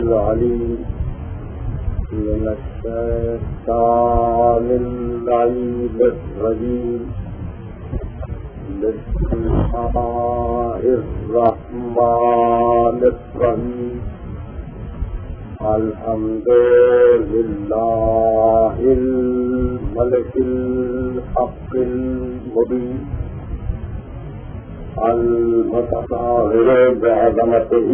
العليم من الشيطان اللعين الرجيم. بسم الله الرحمن الرحيم. الحمد لله الملك الحق المبين المتظاهر بعظمته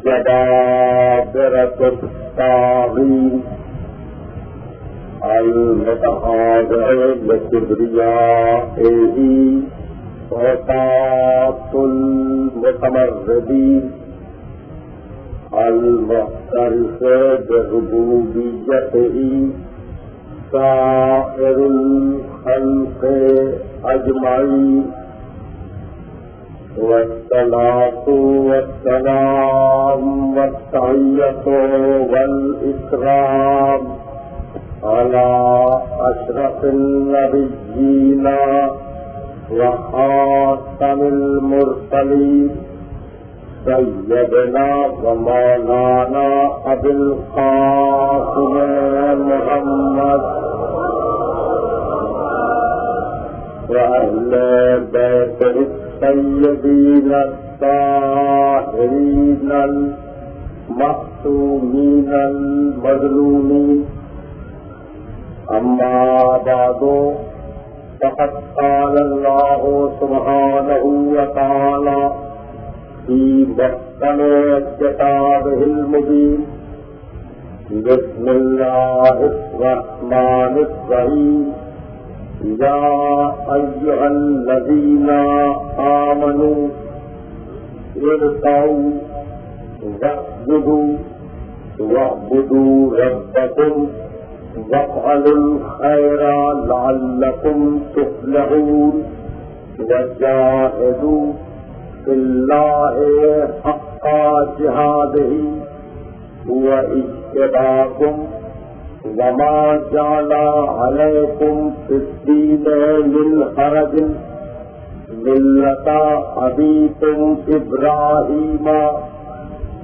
جبابرة الطاغين المتخاذل بكبريائه وطاعة المتمردين المعترف بربوبيته سائر الخلق أجمعين. والصلاة والسلام والتحية والإكرام على أشرف النبيين وخاتم المرسلين سيدنا ومولانا أبي القاسم محمد وأهل بيته السيدين الطاهرين المعصومين المظلومين. أما بعد فقد قال الله سبحانه وتعالى في محكم كتابه المبين. بسم الله الرحمن الرحيم. يا أيها الذين آمنوا اركعوا واسجدوا واعبدوا ربكم وافعلوا الخير لعلكم تفلحون. وجاهدوا في الله حق جهاده هو اجتباكم وما جعل عليكم في الدين من حرج ملة أبيكم إبراهيم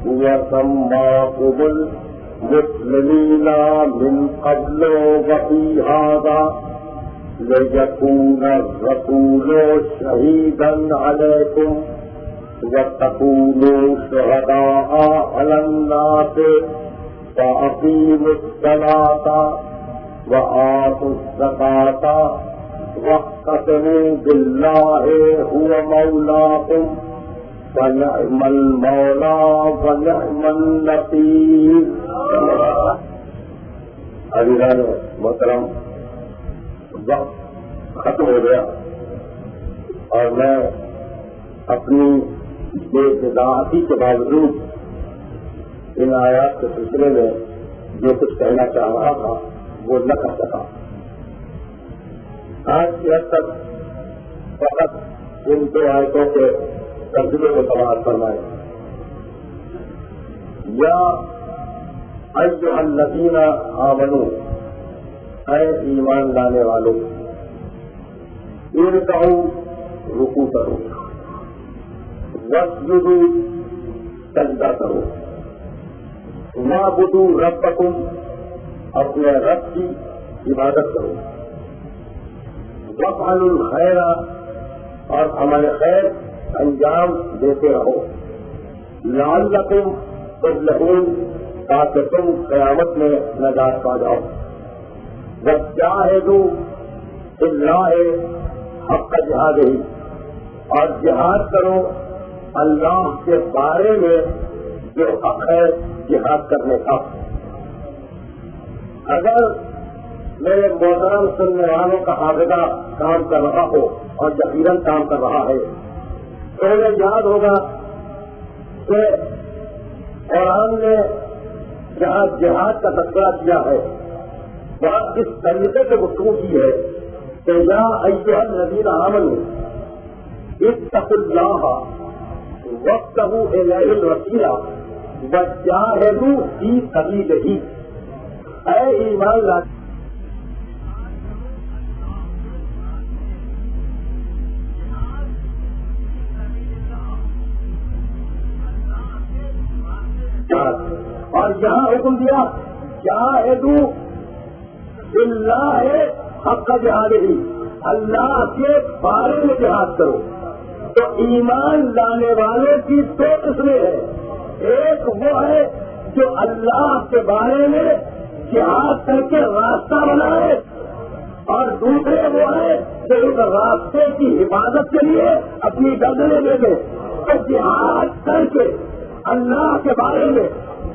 وسماكم المسلمين من قبل وفي هذا ليكون الرسول شهيدا عليكم وتكونوا شهداء على الناس. فأقيموا الصلاة وآتوا الزكاة واعتصموا بالله هو مولاكم فنعم المولى ونعم النصير. عزیزان محترم، وقت ختم ہو گیا اور میں اپنی بے وضاحتی کے باوجود ان آیات کے سلسلے میں جو کچھ کہنا چاہ رہا تھا وہ نہ کر سکا. آج کی حد تک فقط ان دو آیتوں کے ترجمے کو سماعت فرمائیں. یا ایھا الذین آمنوا، اے ایمان لانے والوں، ارکعوا، رکوع کرو، واسجدوا، سجدہ کرو، واعبدوا ربکم، اپنے رب کی عبادت کرو، وافعلوا الخیر، اور عمل خیر انجام دیتے رہو، لعلکم تفلحون، تاکہ تم قیامت میں نجات پا جاؤ. وجاہدوا فی اللہ حق جہادہ، اور جہاد کرو اللہ کے بارے میں جو حق ہے جہاد کرنے کا. اگر میرے محترم سننے والوں کا حافظہ کام کر رہا ہو اور یقیناً کام کر رہا ہے تو انہیں یاد ہوگا کہ قرآن نے جہاں جہاد کا تذکرہ کیا ہے وہاں اس طریقے سے گفتگو کی ہے کہ یا ایھا الذین آمنوا اتقوا اللہ وابتغوا الیہ الوسیلہ وجاہدوا فی سبیلہ. اے ایمان لانے اور یہاں حکم دیا جاہدوا باللہ حق جہادہ، اللہ کے بارے میں جہاد کرو. تو ایمان لانے والے کی دو قسمیں ہیں، ایک وہ ہے جو اللہ کے بارے میں جہاد کر کے راستہ بنائے، اور دوسرے وہ ہے کہ اس راستے کی حفاظت کے لیے اپنی گردنیں دے دیں. تو جہاد کر کے اللہ کے بارے میں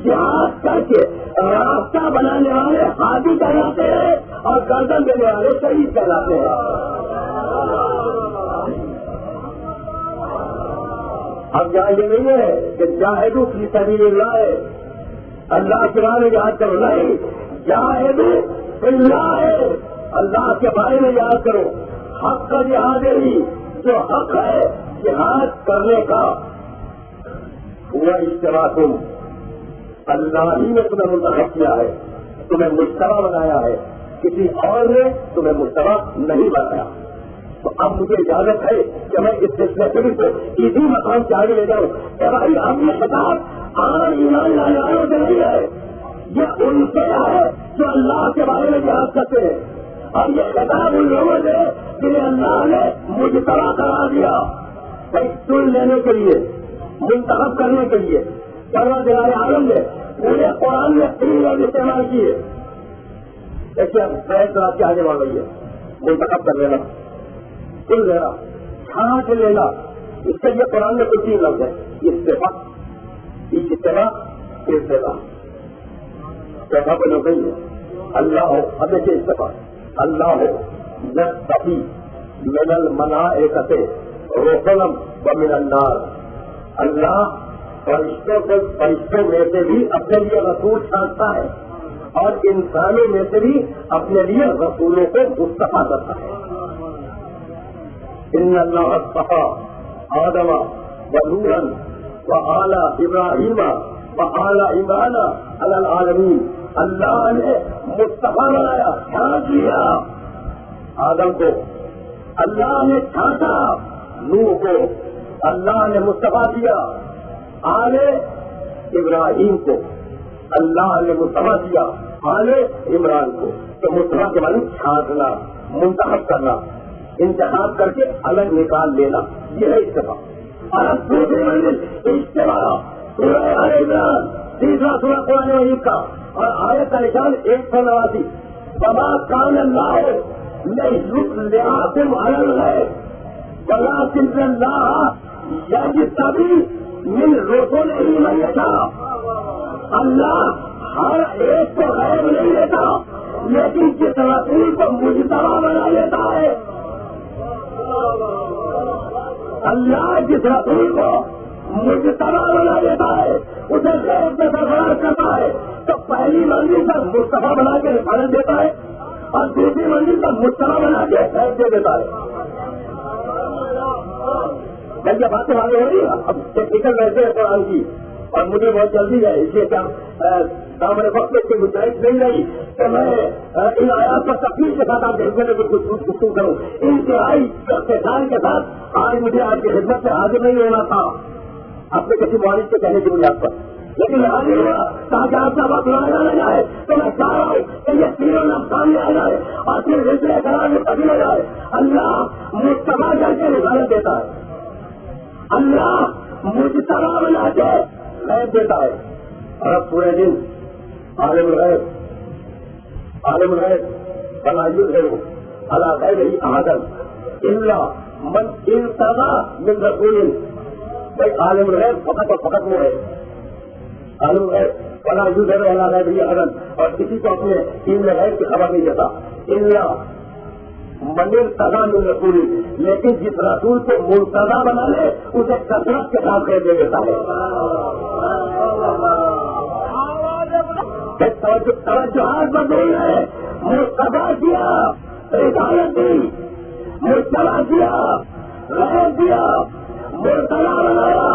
جہاد کر کے راستہ بنانے والے حاجی کہلاتے ہیں اور گردن دینے والے شہید کہلاتے ہیں. اب یہاں یہ نہیں ہے کہ جاہدوا فی سبیل اللہ ہے اللہ کے بارے میں یاد کرو، نہیں، جاہدوا فی اللہ ہے اللہ کے بارے میں یاد کرو. حق کا جہاد ہی جو حق ہے جہاد کرنے کا، وہ اشتراک اللہ ہی نے تمہیں منتخب کیا ہے، تمہیں مشتبہ بنایا ہے، کسی اور نے تمہیں مشتبہ نہیں بنایا. تو اب مجھے اجازت ہے کہ میں اس سلسلے سے اسی مقام سے آگے لے جاؤں کہ بھائی ہم یہ خطاب عام ایمان لانے والوں سے نہیں ہے، یہ ان سے ہے جو اللہ کے بارے میں یاد کرتے ہیں. اور یہ خطاب ان لوگوں سے جنہیں اللہ نے مجتبی قرار دیا، بھائی چن لینے کے لیے، منتخب کرنے کے لیے. پروردگار عالم نے پورے قرآن میں 3 لفظ استعمال کیے. دیکھیے بحث رات کے آنے والی ہے، منتخب کر لینا، چن لینا، چھانٹ لینا. اس کے لیے قرآن میں کچھ 3 لفظ ہے، استفا، اجتبا، ارتضا. استفا کو لوگ نہیں ہے اللہ ہو. اب دیکھیے استفا اللہ ہو یستفی من الملائکۃ رسلا ومن الناس. اللہ فرشتوں میں سے بھی اپنے لیے رسول چھانٹتا ہے اور انسانوں میں سے بھی اپنے لیے رسولوں کو مصطفیٰ کرتا ہے. ان اللہ اصطفیٰ آدم ونوحا وآل ابراہیم وآل عمران علی العالمین. اللہ نے مصطفیٰ بنایا، چھانٹ لیا آدم کو، اللہ نے چھانٹا نوح کو، اللہ نے مصطفیٰ کیا آل ابراہیم کو، اللہ نے مصطفیٰ کیا آل عمران کو. تو مصطفیٰ کے معنی چھانٹنا، منتخب کرنا، انتخاب کر کے الگ نکال لینا، یہ ہے اتفاق. اور اب دوسری منزل اجتماع، سورہ آل عمران، تیسرا سورہ قرآن مجید کا، اور آیت کا نشان 189. وما کان اللہ لیطلعکم علی الغیب ولکن اللہ یجتبی من رسلہ من یشاء. اللہ ہر ایک کو غیب نہیں لیتا، لیکن جس رسول کو مجتبی بنا لیتا ہے. اللہ جس رسول کو مجتبی بنا لیتا ہے اسے غیب میں سرفراز کرتا ہے. تو پہلی منزل پر مصطفیٰ بنا کے رفاظت دیتا ہے اور دوسری منزل پر مجتبی بنا کے غیب دے دیتا ہے. جب یہ باتیں آگے ہو رہی ہے اب ٹیکنیکل ویسے قرآن کی، اور مجھے بہت جلدی ہے اس لیے ہمارے وقت کی گنجائش نہیں رہی کہ میں ان آیات پر تفصیل کے ساتھ آپ کے گفتگو کروں. انتہائی اقتصاد کے ساتھ آج مجھے آپ کی خدمت سے حاضر نہیں ہونا تھا اپنے کسی معالج کے کہنے کی بنیاد پر، لیکن حاضر ہوا تاکہ آپ کا وقت لایا نہ جائے. تو میں چاہ رہا ہوں کہ یہ تینوں لفظ سامنے آ جائے اور پھر رشتے قرار میں تبدیل ہو جائے. اللہ مصطفیٰ کر کے رسالت دیتا ہے، اللہ مجتبی بنا کے غیب دیتا ہے. اور اب پورے دن عالم الغیب فلا یظہر علی غیبہ احدا الا من ارتضی من رسول. بھائی عالم الغیب فقط اور فقط وہ ہے، عالم الغیب فلا یظہر علی غیبہ احدا، اور کسی کو اپنے علم غیب کی خبر نہیں دیتا الا من ارتضی من رسول. لیکن جس رسول کو مرتضی بنا لے اسے کثرت کے ساتھ غیب دے دیتا ہے. توجہات بدل ہے، مصطفیٰ کیا، رسالت دی، مصطفیٰ کیا، غیب دیا، مرتضی بنایا،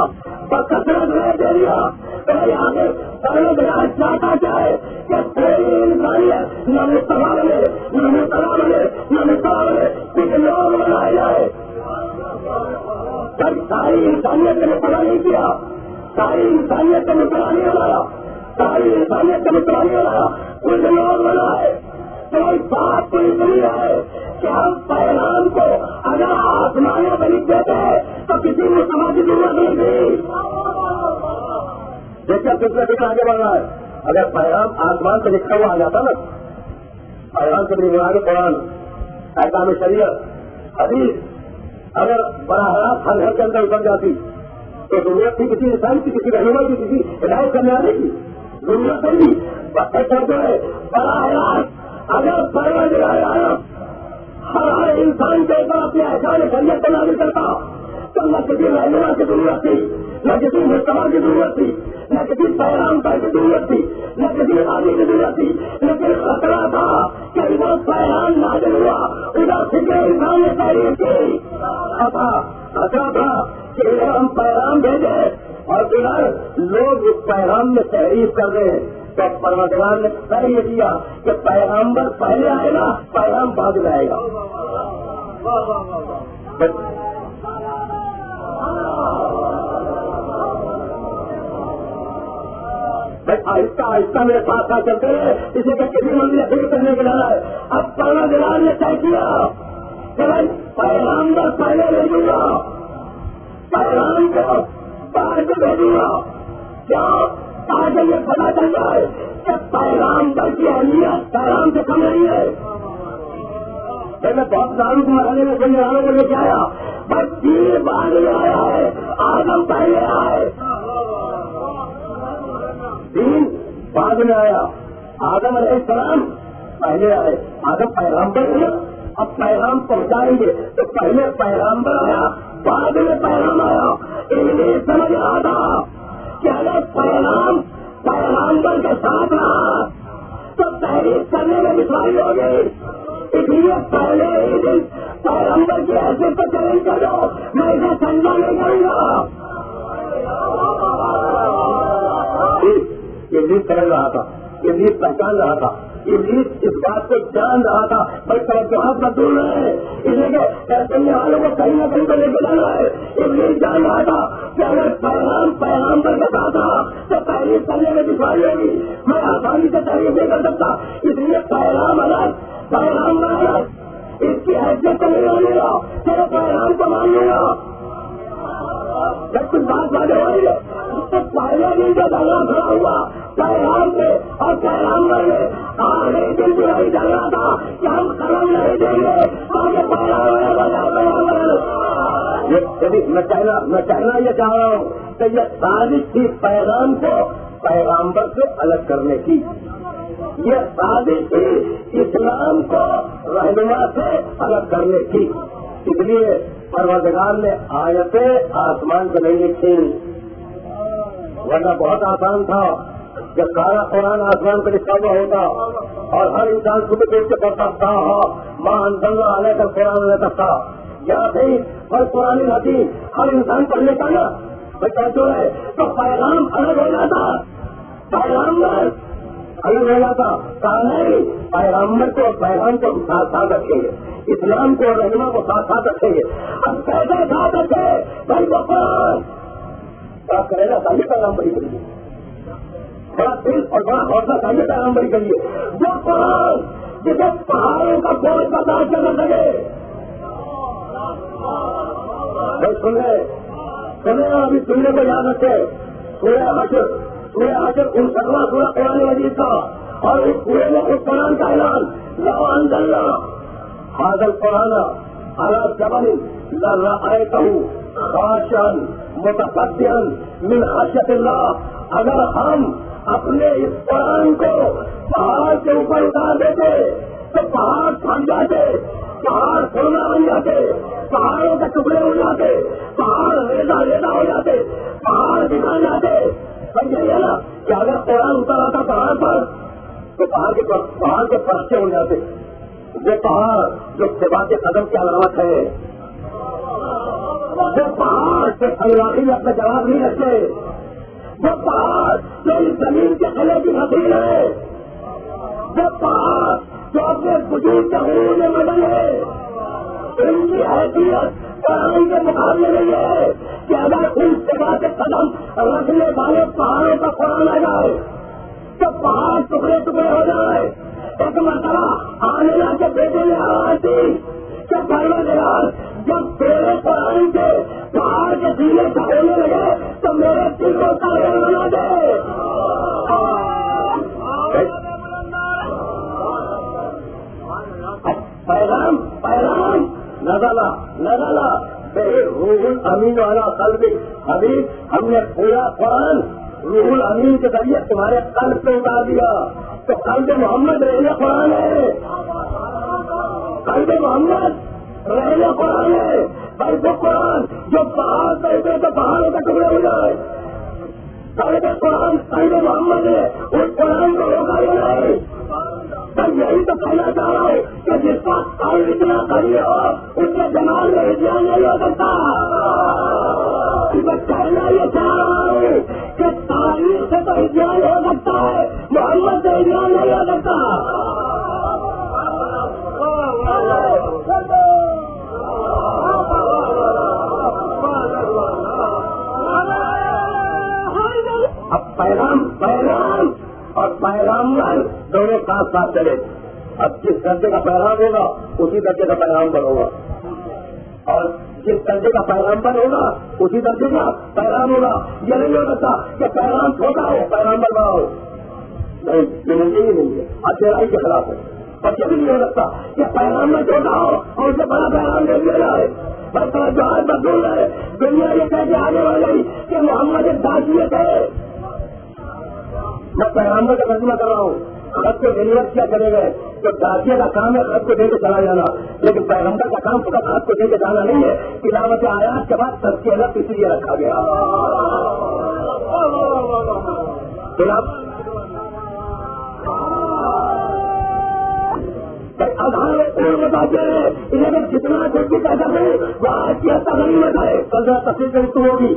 بکثرت غیب دے دیا. تو آگے پہلے بنا چاہتا چاہے کہ کوئی انسانیت نہ مصطفیٰ بنے، نہ مرتضی بنے، نہ مصطفیٰ بنے، کچھ لوگ بنائے جائے. ساری انسانیت نے مصطفیٰ نہیں کیا، ساری انسانیت کو مصطفیٰ نہیں بنایا. ساری انسانیت کا متوازی بنایا، کچھ لوگ بنائے تو اس بات کو اتنی ہے کہ ہم پیغام کو اگر آسمانوں میں لکھ دیتے تو کسی مسلمان کی ضرورت نہیں تھی. دیکھیے کتنا کتنا آگے بڑھ رہا ہے. اگر پیغام آسمان سے لکھا ہوا آ جاتا نا، پیغام سے بنیاد قرآن، احکام شریعت، حدیث اگر براہ راست ہر گھر کے اندر اتر جاتی تو ضرورت تھی کسی انسان کی، کسی رہنما کی، کسی ہدایت کرنے والے کی ضرورت نہیں. جو ہے براہ راست اگر پروردگار عالم ہر انسان کے اوپر اپنے احکام شریعت کو لاگو کرتا تو نہ کسی رہنما کی ضرورت تھی، نہ کسی مجتمع کی ضرورت تھی، نہ کسی پیغام پر کی ضرورت تھی، نہ کسی آدمی کی ضرورت تھی. لیکن خطرہ تھا کہ وہ پیغام نازل ہوا ادھر فکر انسان نے تحریر کی، خطرہ تھا کہ ادھر ہم پیغام بھیجے اور ادھر لوگ اس پیغام میں تحریر کر رہے ہیں. تو پروردگار نے طے یہ دیا کہ پیغامبر پہلے آئے گا، پیغام بعد میں آئے گا. آہستہ آہستہ میرے ساتھ ساتھ چلتے ہیں، اسے کہ کسی منزل پھر کرنے کے لیے ہے. اب پروردگار نے طے کیا کہ بھائی پیغامبر پہلے بھیجوں گا، پیغام کو بعد میں بھیجوں گا. کیا آگے یہ پتا چل جائے کہ پیغامبر کی اہمیت پیغام سے کم نہیں ہے. میں بہت داروں کو مرحلے میں کوئی رانوں کو لے کے آیا، بس 3 بعد میں آیا ہے، آدم پہلے آئے. 3 بعد میں آیا، آدم علیہ السلام پہلے آئے. آدم پیغامبر ہے، اب پیغام پہنچائیں گے تو پہلے پیغامبر آیا، بعد میں پیغام آیا. انہیں سمجھ رہا تھا کہ اگر پیغامبر کے ساتھ رہا تو تحریر کرنے میں دشواری ہوگی. اس لیے پہلے ہی دن پیغامبر کی حیثیت کو چیلنج کر دو، میں اسے سمجھا نہیں کروں گا. یہ لیڈ سمجھ رہا تھا، یہ لیڈ پہچان رہا تھا، یہ لیڈ اس بات کو جان رہا تھا. بھائی توجہات بدل رہے ہیں، اس لیے کہ سننے والوں کو کہیں نہ کہیں کو لے کے جانا ہے. یہ لیڈ جان رہا تھا کہ اگر پیغامبر کے ساتھ رہا تو تحریر کرنے میں دشواری ہوگی، میں آسانی سے تحریر نہیں کر سکتا. اس لیے پیغام الگ، اس کی حیثیت کو نہیں مانوں گا، چلو پیغام کو مان لوں گا. جب کچھ بات واضح ہو رہی ہے تو پہلے دن جو جھگڑا کھڑا ہوا پیغام سے اور پیغامبر میں، آگے دن بھی وہی جھگڑا تھا کہ ہم قلم نہیں دیں گے آگے میں کہنا یہ چاہ رہا ہوں کہ یہ سازش تھی پیغام کو پیغامبر سے الگ کرنے کی. یہ سازش تھی اسلام کو رہنما سے الگ کرنے کی. اس لیے پروردگار نے آیتیں آسمان کو نہیں لکھی، ورنہ بہت آسان تھا کہ سارا قرآن آسمان پہ لکھا ہوا ہوتا اور ہر انسان خود دیکھ کے پڑھتا تھا. ماں انزلنا علیک القرآن رہتا تھا، یا پھر ہر قرآن حکیم ہر انسان پڑھ لیتا نا. جو ہے تو پیغام الگ ہو جاتا، پیغامبر الگ ہو جاتا. کہا نہیں، پیغامبر کو پیغام کو ساتھ ساتھ رکھیں گے، اسلام کو رہنما کو ساتھ ساتھ رکھیں گے. اب کیسے ساتھ رکھے بھائی؟ وہ قرآن کیا کرے گا؟ چاہیے پیغام بڑی کریے، بڑا دل اور بڑا حوصلہ چاہیے پیغام بڑی کریے. وہ قرآن جسے پہاڑوں کا بوجھ برداشت کر سکے. بھائی سنے ابھی سننے کو یاد رکھے. سورہ حشر 69واں سورہ قرآن مجید کا، اور اس پورے میں اس قرآن کا اعلان، لو انزلنا هذا القرآن على جبل لرأيته خاشعا متصدعا من خشية الله. اگر ہم اپنے اس قرآن کو پہاڑ کے اوپر اتار دیتے تو پہاڑ تھم جاتے، پہاڑ سونا بن جاتے، پہاڑوں کے ٹکڑے ہو جاتے، پہاڑ ریزا ریزا ہو جاتے، پہاڑ دکھا جاتے. سمجھے نا کہ اگر قرآن اتر آتا پہاڑ پر تو پہاڑ کے پرچے ہو جاتے. وہ پہاڑ جو خدا کے قدم کی علامت ہے، وہ پہاڑ سے اللہ میں اپنا جواب نہیں رکھتے، وہ پہاڑ جو اس زمین کے خلے کی نظیر ہے، وہ پہاڑ جو اپنے وجود کے غرور میں بدل ہے، ان کی حیثیت قرآن کے مقابلے میں یہ ہے کہ اگر ان جگہ سے قدم رکھنے والے پہاڑوں کا قرآن آ جائے جب پہاڑ ٹکڑے ٹکڑے ہو جائے، ایک مرتبہ آمینہ کے بیٹے نے آواز دی کہ پروردگار جب تیرے قرآن کے پہاڑ کے سینے سے ہونے لگے تو میرے دل کو تازہ بنا دے۔ پیغام نزلہ روح الامین والا قلب حبیب، ہم نے پورا قرآن روح الامین کے ذریعے تمہارے قلب پہ اتار دیا، تو قلب محمد رہنے قرآن ہے، قلب محمد رہنے قرآن ہے۔ بھائی وہ قرآن جو پہاڑ کہتے تو پہاڑوں کے ٹکڑے ہو جائے، قلب قرآن قلب محمد ہے، اس قرآن کو روکا ہی نہیں۔ بس یہی تو کہنا چاہ رہا ہوں کہ جس کا قلب اتنا قوی ہو اس کے دماغ میں ہجران نہیں ہو سکتا۔ میں کہنا یہ چاہ رہا ہوں کہ تاریخ سے تو ہجران ہو سکتا ہے، محمد سے ہجران نہیں ہو سکتا۔ اب پیغام اور پیغامبر دونوں ساتھ ساتھ چلے۔ اب جس درجے کا پیغام ہوگا اسی درجے کا پیغامبر ہوگا، اور جس درجے کا پیغامبر ہوگا اسی درجے کا پیغام ہوگا۔ یہ نہیں ہو سکتا کہ پیغام چھوٹا ہو پیغامبر بڑا ہو، نہیں، یہ ممکن ہی نہیں ہے، اچھائی کے خلاف ہے۔ اور یہ بھی نہیں ہو سکتا کہ پیغام میں چھوٹا ہو اور اسے بڑا پیغام دے دیا جائے۔ بس جو آج بدل ہے دنیا یہ کہہ کے آنے والی کہ محمد ایک داخلیت ہے۔ میں پیغامبر کا ترجمہ کر رہا ہوں، خط کو ڈیلیور کیا کرے گئے تو داخلے کا کام ہے خط کو دے کے چلا جانا، لیکن پیغمبر کا کام فقط خط کو دے کے جانا نہیں ہے، تلاوت آیات کے بعد سب کے الگ اسی لیے رکھا گیا۔ بتاتے ہیں انہیں جتنا جلدی پیدا کرے وہ آج کی حد تک نہیں بتائے، کل ذرا تفصیل سے رسو ہوگی،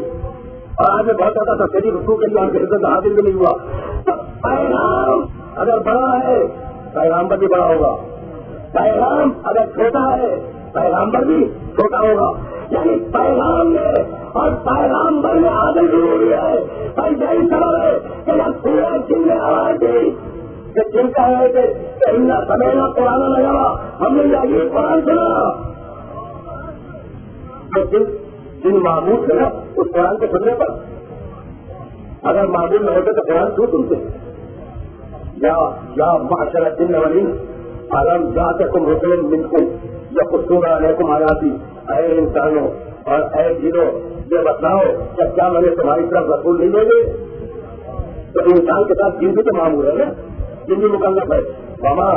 اور آج میں بہت زیادہ تفصیلی رسو کے لیے آپ کے حضرت حاضر بھی نہیں ہوا۔ تو پیغام اگر بڑا ہے پیغامبر بھی بڑا ہوگا، پیغام اگر چھوٹا ہے پیغامبر بھی چھوٹا ہوگا، یعنی پیغام میں اور پیغامبر میں عادل ضروری ہے۔ اور یہی سبب ہے کہ جب پورے دن میں آواز دی کہ جن کا ہے کہ سمینا قرآن لگا، ہم نے یہ قرآن سنا، تو جن معمول ہے نا اس قرآن کے سننے پر اگر معمول نہ ہوتے تو قرآن کیوں سنتے؟ یا معاشرہ جن والانس الم جاءکم رسول منکم یقصون علیکم آیاتی، اے انسانوں اور اے جنوں یہ بتلاؤ کہ کیا میں نے تمہاری طرف رسول نہیں بھیجے؟ تو انسان کے ساتھ جن بھی تو معمول ہے نا، جن بھی مکلف ہے۔ وما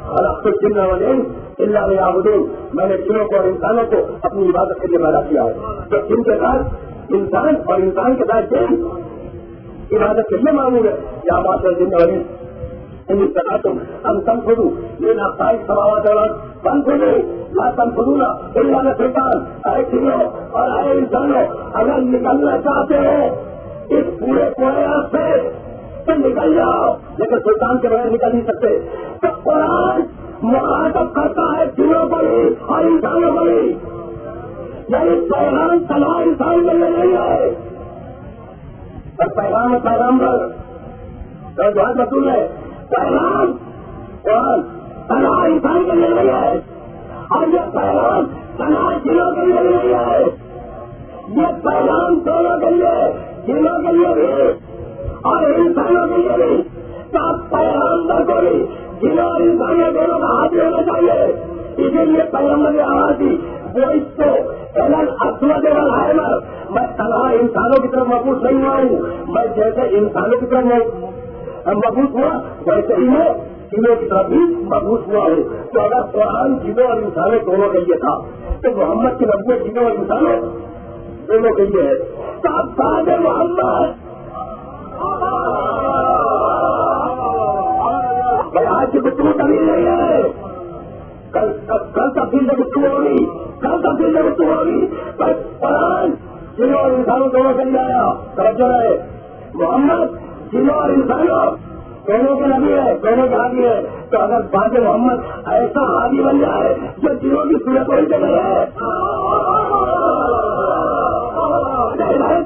خلقت الجن والانس الا لیعبدون، میں نے جنوں کو اور انسانوں کو اپنی عبادت کے لیے پیدا کیا ہے۔ تو جن کے ساتھ انسان اور انسان کے ساتھ جن عبادت کے لیے معمول ہے۔ یا بات ہے جن والانس ان استطعتم ان تنفذوا من اقطار السماوات والارض فانفذوا لا تنفذون الا بسلطان۔ اے جنوں اور اے انسانوں اگر نکلنا چاہتے ہو اس پورے کوئلہ سے تو نکل جاؤ، لیکن سلطان کے بغیر نکل نہیں سکتے۔ تو قرآن مخاطب کرتا ہے جنوں کو بھی اور انسانوں کو بھی، یعنی پیغام تنہا انسان کے لیے نہیں ہے، اور پیغام پیغامبر تو بہت رسول ہے، پیغام قرآن تنہا انسان کے لیے نہیں ہے، اور یہ پیغام تنہا جنوں کے لیے نہیں ہے، یہ پیغام دونوں کے لیے، جنوں کے لیے بھی اور انسانوں کے لیے بھی۔ تو پیغامبر کو بھی جنوں اور انسانوں دونوں کا حاضر ہونا چاہیے، اسی لیے پیغمبر نے آواز دی وہ اس کو اسود والحمر، میں تنہا انسانوں کی طرف مبعوث نہیں ہوا ہوں، میں جیسے انسانوں کی طرف مبعوث ہوا ویسے ہی میں جنوں کی طرف بھی مبعوث ہوا ہوں۔ تو اگر قرآن جنوں اور انسانوں دونوں کے لیے تھا تو محمد کی نبوت جنوں اور انسانوں دونوں کے لیے ہے۔ تو اب بعد محمد آج کی گفتگو کبھی نہیں ہے، کل تفصیل سے گفتگو ہوگی، کل تفصیل سے گفتگو ہوگی۔ پر قرآن جنوں اور انسانوں دونوں کے لیے آیا، توجہ ہے، محمد جنوں اور انسانوں دونوں کے نبی ہے، دونوں کے حامی ہے۔ تو اگر بعد محمد ایسا حامی بن جائے جو جنوں کی صورت ہوئی تو نہیں ہے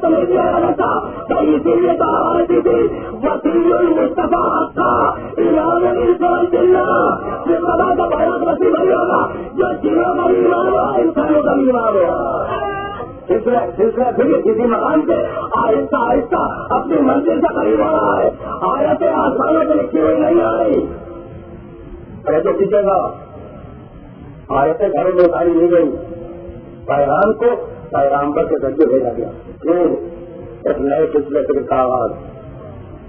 تو نہیں دیا جاتا تو اسی لیے تو آتی تھی وسیع المصطفیٰ تھا امام کا بڑا وسیع بھائی ہوگا جو چیزوں کا ایمان ہوا انسانوں کا ایمان ہوا سلسلہ پھر کسی مقام سے آہستہ آہستہ اپنی منزل سے قریب ہو رہا ہے. آیتیں آسمانوں پہ لکھی ہوئی نہیں آ رہی ایسے پیچھے گا آیتیں گھروں میں اتاری نہیں گئی پیغام کو پیغامبر کے ذریعے بھیجا گیا. کیوں ایک نئے سلسلے سے کا آغاز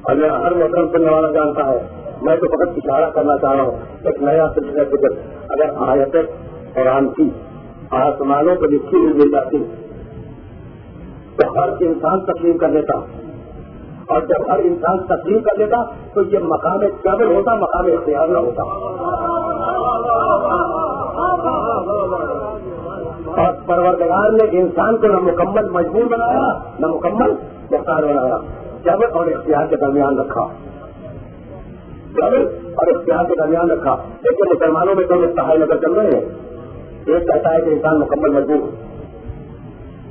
اور میرا ہر محترم سننے والا جانتا ہے میں تو فقط اشارہ کرنا چاہ رہا ہوں ایک نیا سلسلہ فکر. اگر آیتیں قرآن کی آسمانوں پہ لکھی ہوئی مل جاتی تو ہر انسان تسلیم کر لیتا اور جب ہر انسان تسلیم کر لیتا تو یہ مقام قبل ہوتا مقام اختیار نہ ہوتا. اور پروردگار نے انسان کو نہ مکمل مجبور بنایا نہ مکمل مختار بنایا قبل اور اختیار کے درمیان رکھا قبل اور اختیار کے درمیان رکھا. لیکن مسلمانوں میں تو مستحیل نظر چل رہے ہیں. ایک کہتا ہے کہ انسان مکمل مجبور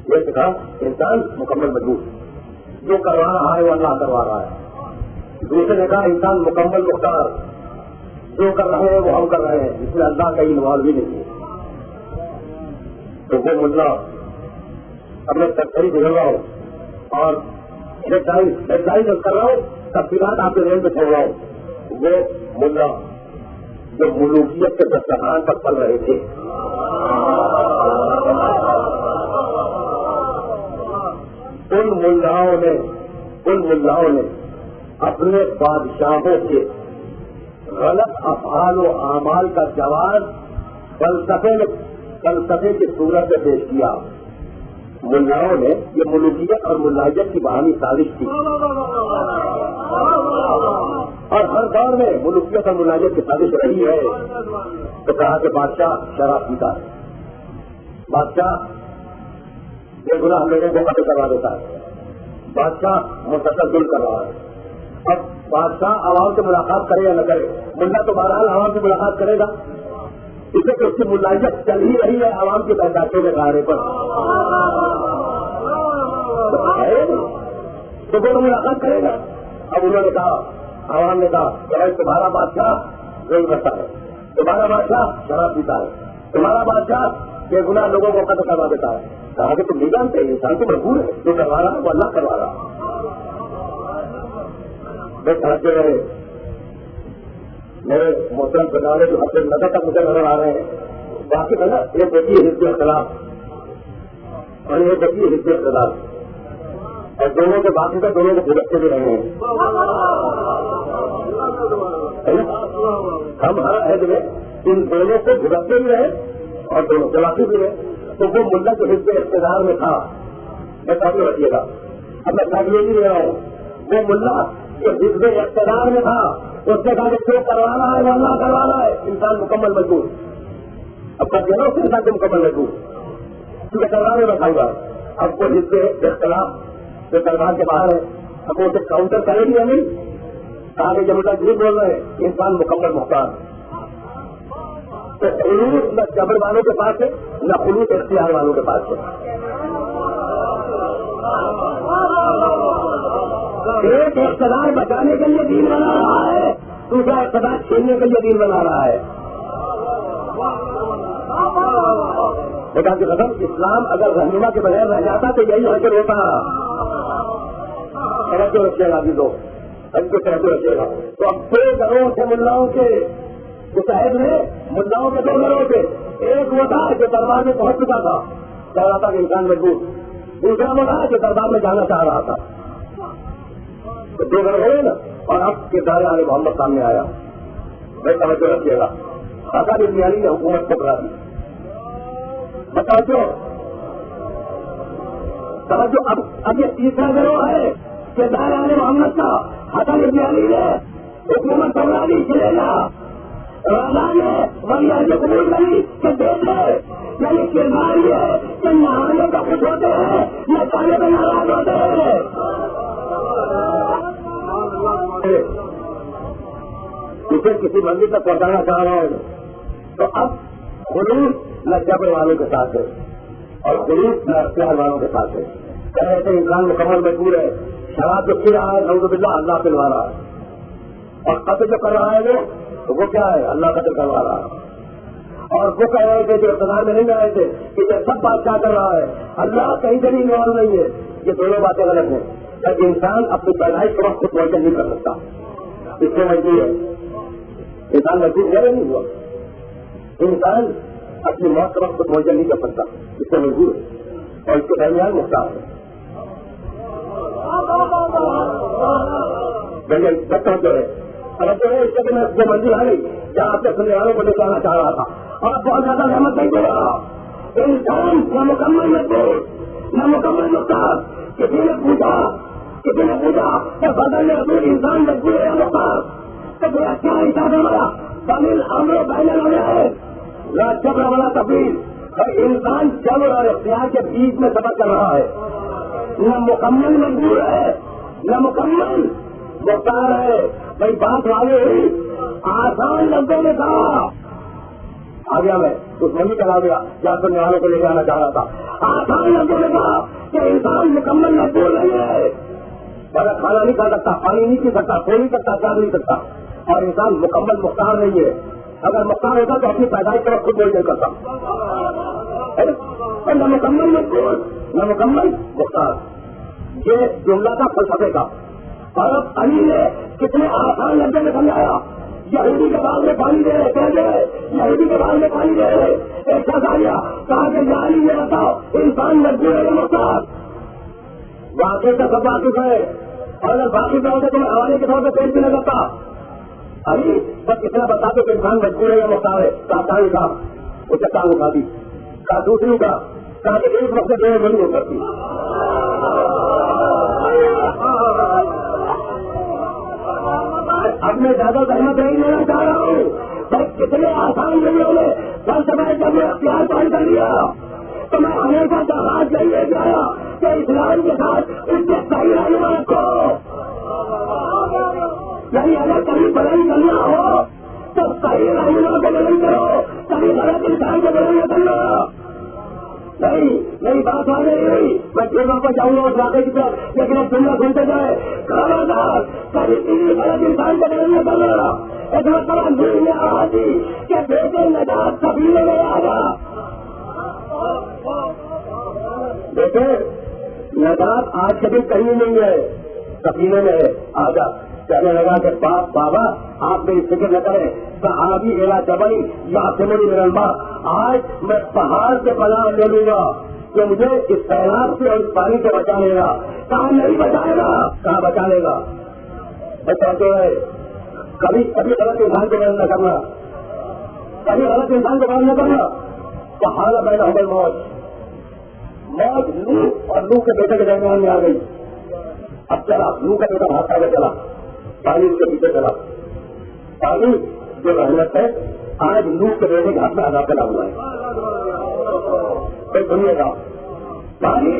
یہ کہا انسان مکمل مجبور جو کروا رہا ہے وہ اللہ کروا رہا ہے. دوسرے نے کہا انسان مکمل مختار جو کر رہے ہیں وہ ہم کر رہے ہیں اس میں اللہ کا انوالو بھی نہیں ہے. تو وہ ملا اب میں تکری گزر رہا ہوں اور ایکسرسائز کر رہا ہوں تفصیلات آپ کے ذہن میں چھوڑ رہا ہوں. وہ ملا جو ملوکیت کے دسترخوان پر پل رہے تھے ان ملاؤں نے اپنے بادشاہوں کے غلط افعال و اعمال کا جواز فلسفے کی صورت میں پیش کیا. ملاؤں نے یہ ملوکیت اور ملائیت کی بہانی سازش کی اور ہر دور میں ملوکیت اور ملائیت کی سازش رہی ہے. تو کہا کہ بادشاہ شراب پیتا ہے بادشاہ بے گناہ لوگوں کو قتل کروا دیتا ہے بادشاہ مسلسل ظلم کر رہا ہے. اب بادشاہ عوام سے ملاقات کرے یا نہ کرے ملا تو بہرحال عوام سے ملاقات کرے گا اسے کہ اس کی ملائیت چل ہی رہی ہے عوام کی برداشتوں کے دائرے پر تو وہ ملاقات کرے گا. اب انہوں نے کہا عوام نے کہا کہ تمہارا بادشاہ ظلم کرتا ہے تمہارا بادشاہ شراب پیتا ہے تمہارا بادشاہ بے گناہ لوگوں کو قتل کروا دیتا ہے. کہا کہ تم نہیں جانتے انسان تو مجبور ہے جو کروا رہا وہ اللہ کروا رہا. میں سمجھتے رہے میرے محترم پردانے جو ہفتے نظر تک مجھے نظر آ رہے ہیں باقی ہے نا یہ دیکھیے حزب اختلاف اور یہ دیکھیے حزب اختلاف اور دونوں کے باقی کا دونوں کو بھگتتے بھی رہے ہیں. ہم ہر عہد میں ان دونوں کو بھگتتے بھی رہے اور دونوں جلاتے بھی رہے. تو وہ ملا جو حزب اقتدار میں تھا میں کافی رکھیے گا اب میں کافی نہیں لے رہا ہوں وہ ملا جو حزب اقتدار میں تھا اس نے کہا کہ جو کروانا ہے وہ اللہ کروانا ہے انسان مکمل مجبور. اب کر دیا نا اس انسان کو مکمل مجبور کیونکہ کروانے میں کھاؤں گا. اب وہ حزب اختلاف جو دربار کے باہر ہے اب وہ اسے کاؤنٹر کرے گی یا نہیں کہا کہ جب مجھے جھوٹ بول رہے ہیں انسان مکمل محتاج. تو خلوص نہ جبر والوں کے پاس ہے نہ خلوص اختیار والوں کے پاس ہے. ایک اقتدار بچانے کے لیے دین بنا رہا ہے دوسرا اقتدار چھیننے کے لیے دین بنا رہا ہے. خدا کی قسم اسلام اگر رہنما کے بغیر رہ جاتا تو یہی حاصل ہوتا. توجہ رکھیے گا ابھی لوگ توجہ رکھیے گا. تو اب 2 گروہ تھے ملاؤں کے متحد میں ملاؤں کے 2 گروہ تھے. ایک وہ تھا جو دربار میں پہنچ چکا تھا کہہ رہا تھا کہ انسان مجبور. دوسرا وہ تھا جو دربار میں جانا چاہ رہا تھا. تو 2 گروہ ہوئے نا اور اب کردار علی محمد سامنے آیا. میں توجہ رکھیے گا خاصا بھی علی نے حکومت پکڑا دی. توجہ اب یہ تیسرا گروہ ہے کردار علی محمد کا. حسن ابن علی نے حکومت پکڑا دی چلے گا راجا نے ولیہ جو قبول کری کہ دیکھے یعنی کردار یہ کہ نہانے کا خوش ہوتے ہیں نہ کھانے پہ ناراض ہوتے ہیں. اسے کسی منزل تک پہنچانا چاہ رہا ہوں تو اب خلوص نہ جبر والوں کے ساتھ ہے اور خلوص نہ اختیار والوں کے ساتھ ہے. کہہ رہے تھے انسان مکمل مجبور ہے. شراب جو پی رہا ہے نعوذ باللہ اللہ پلوا رہا ہے، اور قتل جو کر رہا ہے وہ کیا ہے اللہ قتل کروا رہا ہے. اور وہ کہہ رہے تھے جو اقتدار میں نہیں آئے تھے کہ یہ سب بادشاہ کر رہا ہے، اللہ کہیں سے بھی انوالو نہیں ہے. یہ دونوں باتیں غلط ہیں. کہ انسان اپنی پیدائش کے وقت خود موجود نہیں کر سکتا، اس سے مجبور ہے. انسان مجبور ہے نہیں ہوا، انسان اپنی موت کے وقت خود موجود نہیں کر سکتا، اس سے مجبور ہے، اور اس کے درمیان مختار ہے. جو ہے اب جو ہے اس کے میں جو منزل آ گئی جہاں آپ کے سننے والوں کو لے جانا چاہ رہا تھا، اور بہت زیادہ رحمت نہیں دے رہا. انسان نہ مکمل مجبور نہ مکمل مختار. کسی نے پوچھا کہ بدل میں اپنے انسان مجبور ہے مختار تو کوئی اچھا حساب ہمارا بنل امر بین ہے نہ جبر والا تبدیل. اور انسان جبر اور اختیار کے بیچ میں سفر کر رہا ہے، نہ مکمل مجبور ہے نہ مکمل مختار ہے. بھائی بات والے ہوئی آسان لفظوں میں کہا آ گیا، میں اس منی کرا گیا جہاں سننے والوں کو لے جانا چاہ رہا تھا. آسان لفظوں میں کہا کہ انسان مکمل مجبور نہیں ہے، مگر کھانا نہیں کھا سکتا، پانی نہیں پی سکتا، سو نہیں سکتا، چار نہیں سکتا. اور انسان مکمل مختار نہیں ہے. اگر مختار ہوتا تو اپنی پیدائش پر خود نہیں کرتا. نہ مکمل مجبور نہ مکمل مختار، یہ جملہ تھا فلسفے کا. اور اب علی نے کتنے آسان لفظوں میں سمجھایا. یہودی کے بعد میں پانی دے رہے کہہ دے یہودی کے بعد میں پانی دے رہے ایک ساتھ آ گیا کہا کہ علی یہ بتاؤ انسان مجبور ہے مختار. واقعی کا سب واقف ہے، اور اگر باقی کا ہوتا تو میں حوالے کے طور پہ پیش بھی نہ کرتا. علی بس اتنا بتا دو کہ انسان مجبور ہے یا مختار ہے. کہا تھا وہ چٹان اٹھا دی. کہا دوسری کا کہا کہ ایک وقت جو ہے نہیں ہو سکتی. اب میں زیادہ زحمت نہیں لینا چاہ رہا ہوں. بس کتنے آسان جگہوں نے فلسفہ جب میں اختیار پائے کر لیا تو میں ہمیشہ جہاز نہیں لے جایا کہ اسلام کے ساتھ اس سے صحیح رہنما رکھو. یعنی اگر کبھی بلند کرنا ہو تو صحیح رہنما کو بلند کرو، کبھی غلط انسان کو بلند نہ کرنا. نہیں میری بات آ نہیں ہوئی، میں جگہ پر جاؤں گا اس واقعے کی طرف، لیکن اب دنیا سنتے جائے خبردار کبھی کسی غلط انسان کو بلند نہ کرنا. ایک مرتبہ دل میں آواز دی کہ بیٹے نجات سفینے میں آ جا. دیکھے نجات آج کبھی کہیں نہیں ہے، سفینے میں ہے، آ جا. کہنے لگا کہ باپ بابا آپ میری فکر نہ کریں، صحابی میرا جبل یا سمری میرا ماں، آج میں پہاڑ سے پناہ لے لوں گا کہ مجھے اس سیلاب سے اور اس پانی سے بچا لے گا. کہاں نہیں بچائے گا، کہاں بچا لے گا. بچاتے ہے کبھی کبھی غلط انسان کو بلند نہ کرنا، کبھی غلط انسان کو بلند نہ کرنا. پہاڑ پیدا ہو گئی موج لو اور لو کے بیٹے کے درمیان میں آ گئی. اب چلا لو کا بیٹا بھاگتا ہوا چلا، پانی اس کے پیچھے چلا. پانی جو رحمت ہے آج لو کے بیٹے کے ہاتھ میں آزاد چلا ہوا ہے. سنیے گا پانی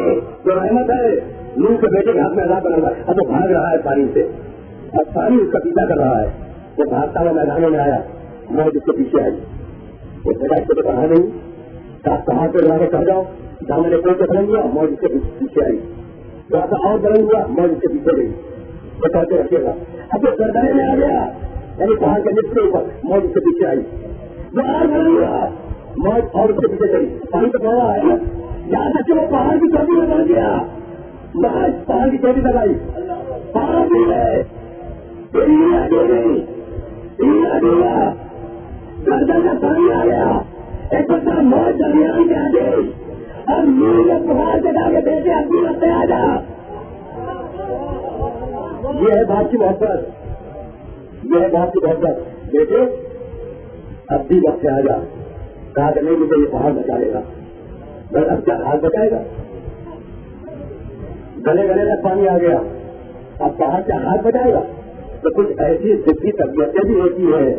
جو رحمت ہے لو کے بیٹے کے ہاتھ میں آزاد بنا ہوا ہے. اب وہ بھاگ رہا ہے پانی سے، اب پانی اس کا پیچھا کر رہا ہے. وہ بھاگتا ہوا میدانوں میں آیا، موج اس کے پیچھے آئی. وہ بیٹا اس کو کہا نہیں آپ کہاں سے لا کے کہہ جاؤ. جہاں نے کوئی بلند ہوا موج اس کے پیچھے آئی، جہاں کا اور بلند ہوا موج اس کے پیچھے گئی. بچاتے رکھیے گا. اب وہ سردارے میں آ گیا، یعنی پہاڑ کے نچلے اوپر موج اس کے پیچھے آئی. وہ اور بلند ہوا موج اور اس کے پیچھے گئی. پانی تو پڑا ہے نا، یہاں تک کہ وہ پہاڑ کی چوٹی میں بڑھ گیا. موج پہاڑ کی چوٹی تک آئی، پہاڑ بھی ہے گردن کا پانی آ گیا. ایک بچہ موج درمیان کے آگے اور میر نے پہاڑ سے ڈالے بیٹے اپنی رستے آ جا. یہ ہے بات کی محبت، یہ ہے بات کی محبت. بیٹے اب بھی وقت سے آ جا. کہا کہ نہیں مجھے یہ پہاڑ بچا لے گا. بس اب کیا ہاتھ بچائے گا؟ گلے گلے تک پانی آ گیا، اب پہاڑ کیا ہاتھ بچائے گا؟ تو کچھ ایسی ضدی طبیعتیں بھی ہوتی ہیں.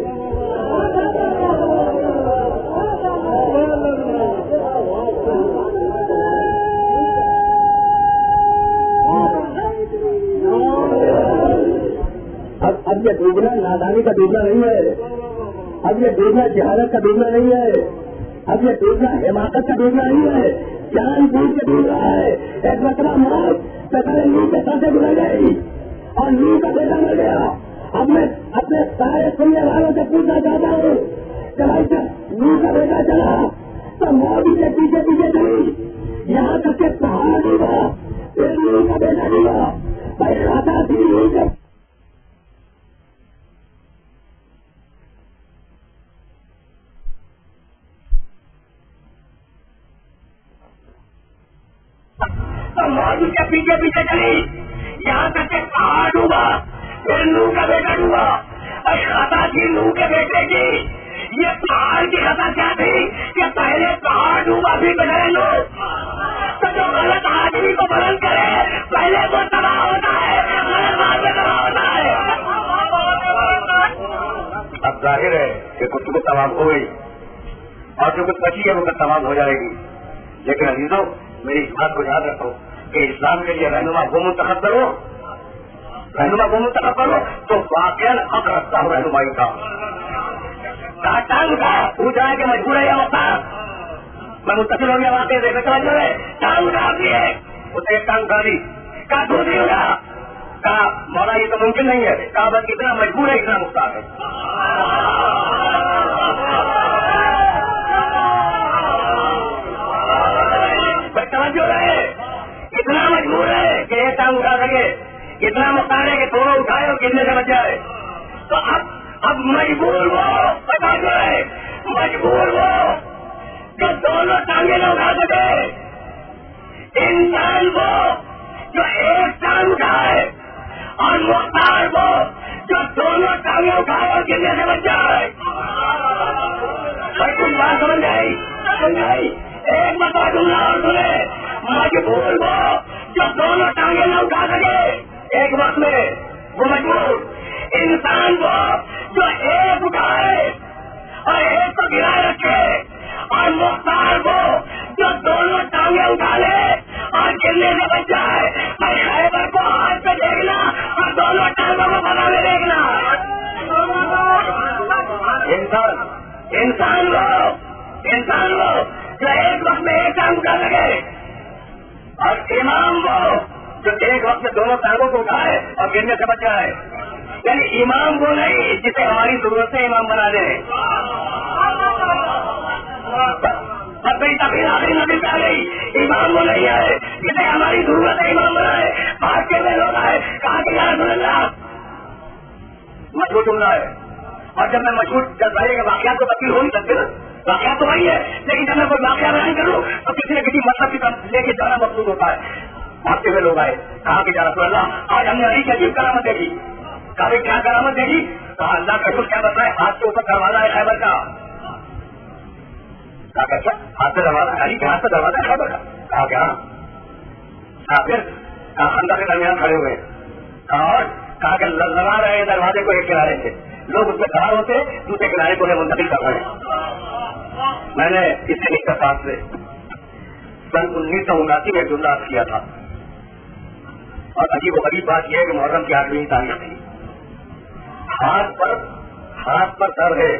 اب یہ ڈوبنا نادانی کا ڈوبنا نہیں ہے، اب یہ ڈوبنا جہالت کا ڈوبنا نہیں ہے، اب یہ ڈوبنا حماقت کا ڈوبنا نہیں ہے. جان بوجھ کے ڈھونڈ رہا ہے. ایک مرتبہ موت پہلے نو کے ساتھ گزر گئی اور نو کا بیٹا مر گیا. اب میں اپنے سارے سننے والوں سے پوچھنا چاہتا ہوں کہ بھائی جب نو کا بیٹا چلا تو موت کے پیچھے پیچھے چلی, یہاں تک کہ پہاڑ ڈوبا, پھر نو کا بیٹا ڈوبا. بھائی آتا تھی نو کا موجود کے پیچھے پیچھے چلی, یہاں تک کہ پہاڑ ڈوبا, پھر نو کا بیٹا ڈوبا. اور خطا تھی نو کے بیٹے کی. یہ پہاڑ کی خطا کیا تھی کہ پہلے پہاڑ ڈوبا بھی بجائے نو. تو جو غلط آدمی کو بلند کرے پہلے وہ تباہ ہوتا ہے, غلط بعد میں تباہ ہوتا ہے. اب ظاہر ہے کہ کچھ کو تمام ہو گئی اور جو کچھ بچی ہے وہ تمام ہو جائے گی. لیکن عزیزوں میری اس بات کو یاد رکھو کہ اسلام کے لیے رہنما وہ منتخب کرو, رہنما وہ منتخب کرو تو واقعی حق رکھتا ہوں رہنمائی کا. ٹانگ کا پوچھا ہے کہ مجبور ہے یا مختار, میں متصل ہو گیا واقعی سے جو ہے ٹانگ کا آتی ہے اسے ایک ٹانگ کھا لی, کہا دودھ نہیں ہوگا, کہا مولا یہ تو ممکن نہیں ہے, کہا بس اتنا مجبور ہے اتنا مختار ہے. جو ہے اتنا مجبور ہے کہ ایک ٹانگ اٹھا سکے, اتنا مختار ہے کہ دونوں اٹھائے اور گرنے سے بچ جائے. تو اب مجبور وہ پتا جو ہے مجبور وہ جو دونوں ٹانگیں نہ اٹھا سکے, انسان وہ جو ایک ٹانگ اٹھائے اور مختار وہ جو دونوں ٹانگیں اٹھائے اور گرنے سے بچ جائے. کچھ بات سمجھ آئی ایک بتا دوں گا اور سنے, مجبور وہ جو دونوں ٹانگیں نہ اٹھا سکے ایک وقت میں وہ مجبور, انسان وہ جو ایک اٹھائے اور ایک کو گرائے رکھے, اور مختار وہ جو دونوں ٹانگیں اٹھا لے اور گرنے سے بچ جائے. خیبر کو ہاتھ پہ دیکھنا اور دونوں ٹانگوں کو بنا میں دیکھنا. انسان وہ جو ایک وقت میں ایک ٹانگ اٹھا سکے, اور امام وہ جو ایک وقت میں دونوں ٹانگوں کو اٹھائے اور گرنے سے بچ جائے. یعنی امام وہ نہیں جسے ہماری ضرورت سے امام بنا دے. اب میری تقریر آخری نبی پہ آ گئی, امام وہ نہیں ہے جسے ہماری ضرورت ہے امام بنائے. بھاگ کے میں لوگ آئے, کہا کہ یا رسول اللہ مشہور جملہ ہے, اور جب میں مشہور جذبے کے واقعات کو تبدیل ہو نہیں سکتے نا, واقعات تو وہی ہے, لیکن جب میں کوئی واقعہ بیان کروں تو کسی نہ کسی مطلب کی طرف لے کے جانا مقصود ہوتا ہے. بھاگتے ہوئے لوگ آئے, کہا کہ یا رسول اللہ آج ہم نے علی کی عجیب کرامت دیکھی. کہا کیا کرامت دیکھی؟ کہا اللہ کا شکر کیا بتائے, ہاتھ کے اوپر دروازہ ہے خیبر کا. کہا کیا ہاتھ سے دروازہ, علی کے ہاتھ سے دروازہ ہے خیبر کا. کہا کیا پھر خندق کے درمیان کھڑے ہوئے, اور کہا کہ لگا رہے دروازے کو ایک کنارے سے, لوگ اس میں کھڑا ہوتے دوسرے کنارے کو منتقل کر رہے ہیں. میں نے اس سے اتفاق سے سن 1979 میں جملہ کیا تھا, اور عجیب و غریب بات یہ ہے کہ محرم کی 8ویں تاریخ تھی. ہاتھ پر سر ہے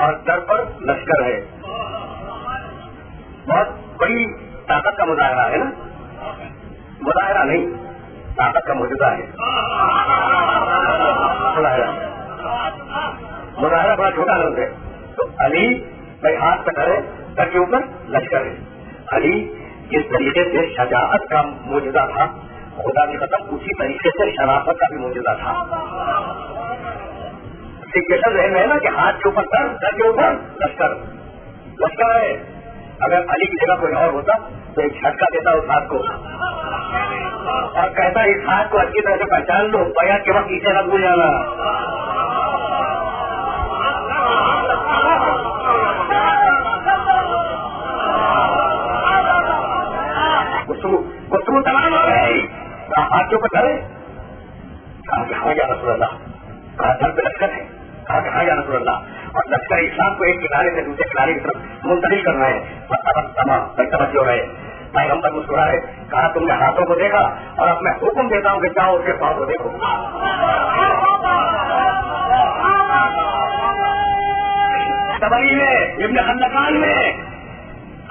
اور سر پر لشکر ہے. بہت بڑی طاقت کا مظاہرہ ہے نا, مظاہرہ نہیں طاقت کا موجودہ ہے. مظاہرہ بڑا چھوٹا لفظ ہے. تو علی بھائی ہاتھ پہ سر ہے, سر کے اوپر لشکر ہے. علی جس طریقے سے شجاعت کا موجودہ تھا, خدا کی قسم اسی طریقے سے شرافت کا بھی موجودہ تھا. سگنیچر ذہن ہے نا کہ ہاتھ کے اوپر سر کے اوپر لشکر ہے. اگر علی کی جگہ کوئی اور ہوتا تو ایک جھٹکا دیتا اس ہاتھ کو اور کہتا اس ہاتھ کو اچھی طرح سے پہچان لو, بیعت کے وقت پیچھے نہ بھول جانا. گفتگو تمام ہو گئی, ہاتھ کے اوپر چلے, کہا کہ ہاں یا رسول اللہ, کہا سر پہ لشکر ہے, کہا کہ ہاں یا رسول اللہ, اور لشکر اسلام کو ایک کنارے سے دوسرے کنارے کی طرف منتقل کر رہے ہیں. توجہ رہے, پیغمبر مسکرائے, کہا تم نے ہاتھوں کو دیکھا, اور اب میں حکم دیتا ہوں کہ جاؤ اس کے پاؤں کو دیکھو. تبری میں ابن خندقان میں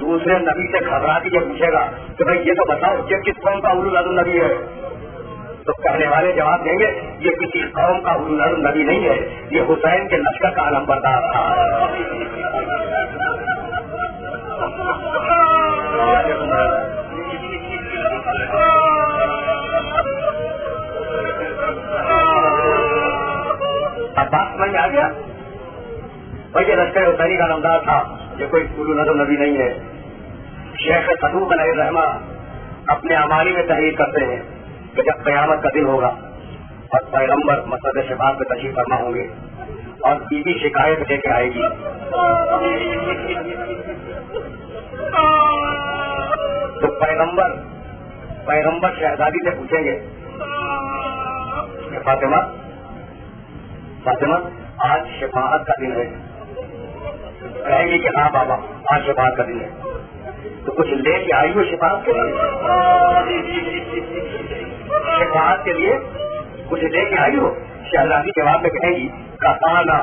دوسرے نبی سے گھبرا کے یہ پوچھے گا کہ بھائی یہ تو بتاؤ یہ کس قوم کا اولو العزم نبی ہے، تو کہنے والے جواب دیں گے یہ کسی قوم کا اولو العزم نبی نہیں ہے، یہ حسین کے لشکر کا علمبردار تھا۔ اب بات سمجھ میں آ گیا؟ بھائی یہ لشکر حسینی کا علمدار تھا، یہ کوئی اولو العزم نبی نہیں ہے۔ شیخ صدوق علیہ الرحمہ اپنے اعمالی میں تحریر کرتے ہیں کہ جب قیامت کا دن ہوگا اور پیغمبر مسجد شفاعت میں تشریف فرما ہوں گے اور بیوی شکایت لے کے آئے گی تو پیغمبر شہزادی سے پوچھیں گے کہ فاطمہ آج شفاعت کا دن ہے، کہے گی کہ ہاں بابا آج شفاعت کا دن ہے، تو کچھ لے کے آئی ہو شفاعت کے لیے؟ شفاعت کے لیے کچھ لے کے آئی ہو؟ شہزادی جواب میں کہے گی کسانا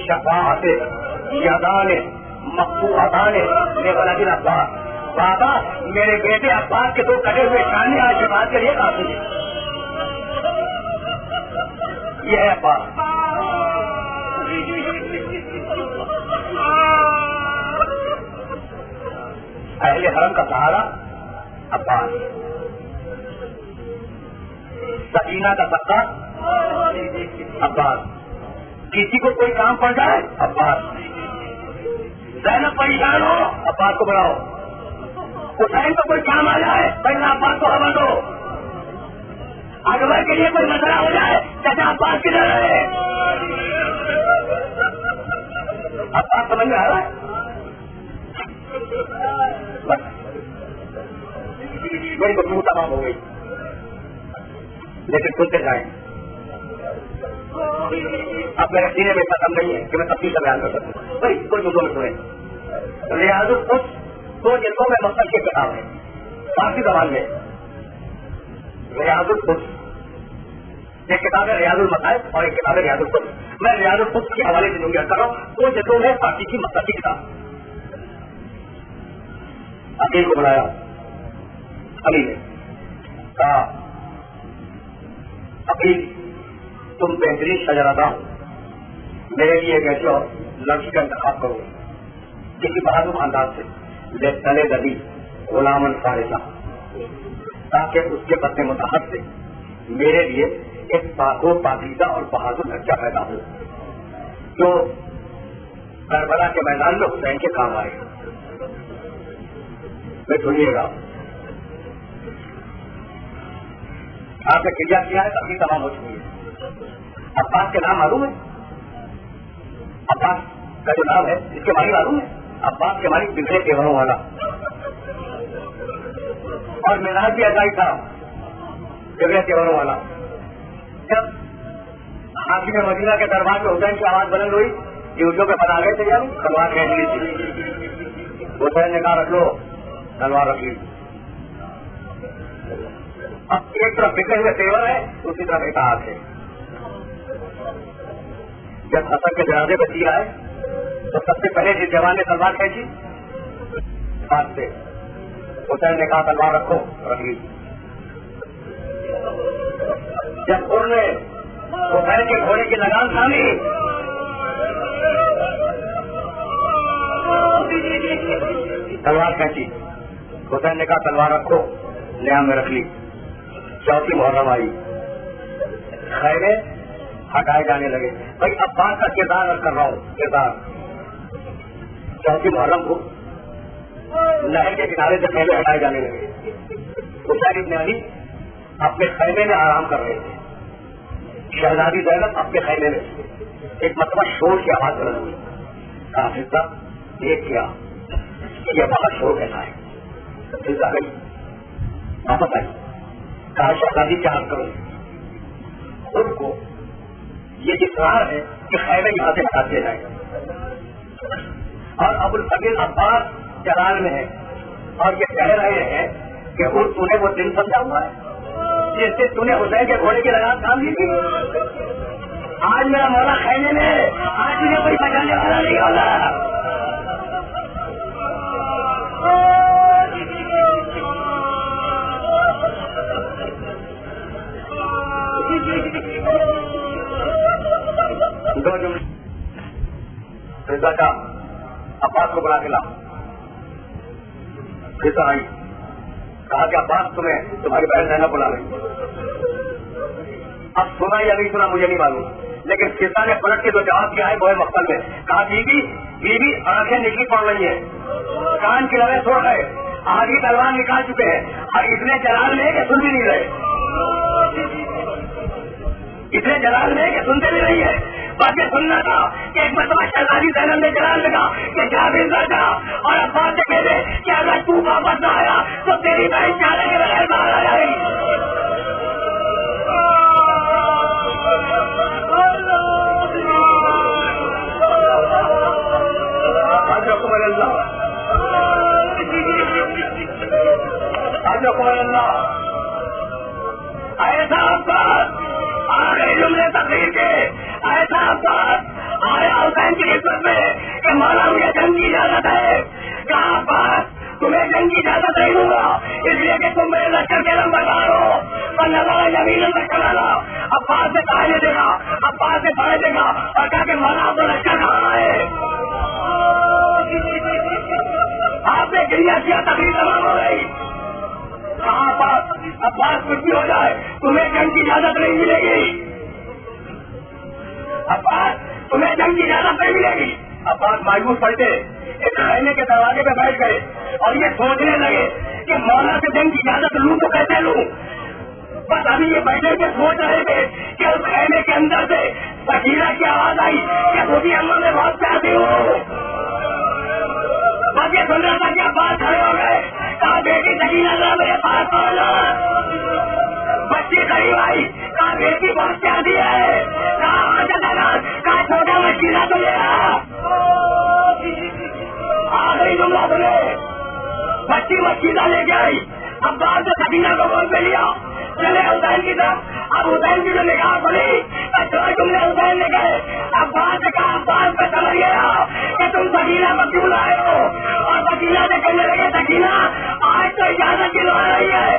شفاعت یادان مقبوعتان لولد عباس، بابا میرے بیٹے عباس کے 2 کٹے ہوئے کانے آج شفاعت کے لیے کافی ہے۔ یہ ہے عباس۔ اہل حرم کا سہارا عباس، سکینہ کا سکہ عباس، کسی کو کوئی کام پڑ جائے عباس، زینب پریشان ہو عباس کو بڑھاؤ، حسین کو کوئی کام آ جائے پہلے عباس کو خبر دو، اکبر کے لیے کوئی مسئلہ ہو جائے چچا عباس کی طرح ہے۔ عباس سمجھ میں آ رہا ہے؟ میری گفتگو تمام ہو گئی لیکن سنتے جائیں، اب میرے سینے میں ختم نہیں ہے کہ میں تفصیل سے بیان کر سکوں۔ بھائی کوئی مدعو میں سنیں، ریاض القدس 2 جلدوں میں مقصد کی کتاب ہے فارسی زبان میں، ریاض القدس ایک کتاب ہے ریاض المصائب اور ایک کتاب ہے ریاض القدس۔ میں ریاض القدس کے حوالے سے کر رہا ہوں، 2 جلدوں میں فارسی کی مقصد کی کتاب۔ عقیل کو بلایا، علی نے کہا عقیل تم بہترین شجرادہ ہو، میرے لیے ایک ایسے لڑکی کا انتخاب کرو کسی بہادر انداز سے تلے دبی غلامن فارسہ، تاکہ اس کے پتے متحد سے میرے لیے ایک پاکو پاکیزہ اور بہادر بچہ پیدا ہو جو کربلا کے میدان میں حسین کے کام آئے۔ میں سنیے گا، آپ نے کریا کیا ہے، تبھی تمام ہو چکی ہے۔ عباس کے نام معلوم ہے؟ عباس کا جو نام ہے اس کے معنی معلوم ہے؟ عباس کے معنی بگڑے تیوروں والا، اور مزاج بھی ایسا ہی تھا بگڑے تیوروں والا۔ جب حاکم مدینہ کے دربار میں حسین کی آواز بلند ہوئی، یہودیوں کے بنا گئے تھے، یعنی تلوار کھینچ لی تھی۔ حسین نے کہا رکھ لو تلوار، رکھ لی۔ اب ایک طرف بکھرے ہوئے تیور ہے، دوسری طرف اطاعت ہے۔ جب حسن کے جنازے پہ تیر آئے تو سب سے پہلے جس جوان نے تلوار کھینچی ہاتھ سے، حسین نے کہا تلوار رکھو، رکھ لی۔ جب انہوں نے حسین کے گھوڑے کی لگام تھامی، تلوار کھینچی، حسین نے کہا تلوار رکھو، لیام میں رکھ لی۔ چوتھی محرم آئی، خیمے ہٹائے جانے لگے۔ بھائی عباس کا کردار کر رہا ہوں، کردار۔ چوتھی محرم کو نہر کے کنارے سے خیمے ہٹائے جانے لگے۔ حسین ابن علی اپنے خیمے میں آرام کر رہے تھے، شہزادی زینب اپنے خیمے میں۔ ایک مرتبہ شور کی آواز بلند ہوئی، حافظہ دیکھ کیا یہ بہت شور کیسا ہے؟ حافظہ گئی، واپس آئی، کہا شہزادی کیا حل کروں؟ ان کو یہ اصرار ہے کہ خیمے یہاں سے ہٹا دیا جائے، اور ابو الفضل عباس جلال میں ہے اور یہ کہہ رہے ہیں کہ تو نے وہ دن سمجھا ہوا ہے جس سے تو نے حسین کے گھوڑے کی لگام تھام لی تھی۔ آج میرا مولا خیمے میں، آج انہیں کوئی بچانے والا نہیں ہوگا۔ دو جملے فضا کا عباس کو بلا کے لا. فضا آئی, کہا کہ عباس تمہیں تمہاری بہن رہنا بلا رہی. اب سنا یا نہیں سنا مجھے نہیں معلوم, لیکن فضا نے پلٹ کے جو جواب کیا ہے وہ ہے مقصد میں. کہا بیوی آنکھیں نکلی پڑ رہی ہیں, کان کی لڑے چھوڑ گئے, آگے تلوار نکال چکے ہیں, اور اتنے جلال میں کہ سن بھی نہیں رہے, اتنے جلال میں کہ سنتے بھی نہیں ہے. بس یہ سننا تھا کہ ایک مرتبہ شہزادی زینب نے جلال لگا کہ جابر راجا اور عباس سے کہہ دے کہ اگر تو واپس نہ آیا تو تیری بہن چاہنے کے بغیر باہر آ جائے گی. ایسا عباس آگے جملے تقریر کے, ایسا عباس آیا حسین کی خدمت میں کہ مولا مجھے جنگ کی اجازت ہے. کہا عباس تمہیں جنگ کی اجازت نہیں دوں گا اس لیے کہ تم میرے لشکر کے نمبردار ہو. اور نظارہ یمین لشکر ڈالا, عباس سے پہلے دیکھا, عباس سے پہلے دیکھا اور کہا کہ مولا آپ کو لشکر کہاں ہے. آپ نے گریا کیا, تقریر تمام ہو گئی. عباس کچھ بھی ہو جائے تمہیں جنگ کی اجازت نہیں ملے گی. عباس تمہیں جنگ کی اجازت نہیں ملے گی. عباس مایوس پلٹے, ایک خیمے کے دروازے پہ بیٹھ گئے اور یہ سوچنے لگے کہ مولا سے جنگ کی اجازت لوں تو کیسے لوں. بس ابھی یہ بیٹھے کے سوچ رہے تھے کہ اس خیمے کے اندر سے سکینہ کی آواز آئی کہ خودی اماں میں بہت چاہتی ہوں. بس یہ سن رہا تھا کہ عباس کھڑے ہو گئے, کہا بیٹی سکینہ ذرا میرے پاس آنا. بچی قریب آئی, کہا بیٹی بہت چاہتی ہے. کہا چھوٹا مچھیلا تو لے آ گئی جملہ سنے. بچی مچھیلا لے کے آئی. عباس نے سکینہ کو گود پہ لیا, چلے حسین کی طرف. اب حسین کی جو نگاہ کھلی تو جملے حسین نے گئے. عباس نے کہا عباس پہ سمجھ گیا کہ تم سکینہ کو کیوں لائے ہو, اور سکینہ سے کہنے لگے سکینہ آج تو اجازت کی لو رہی ہے,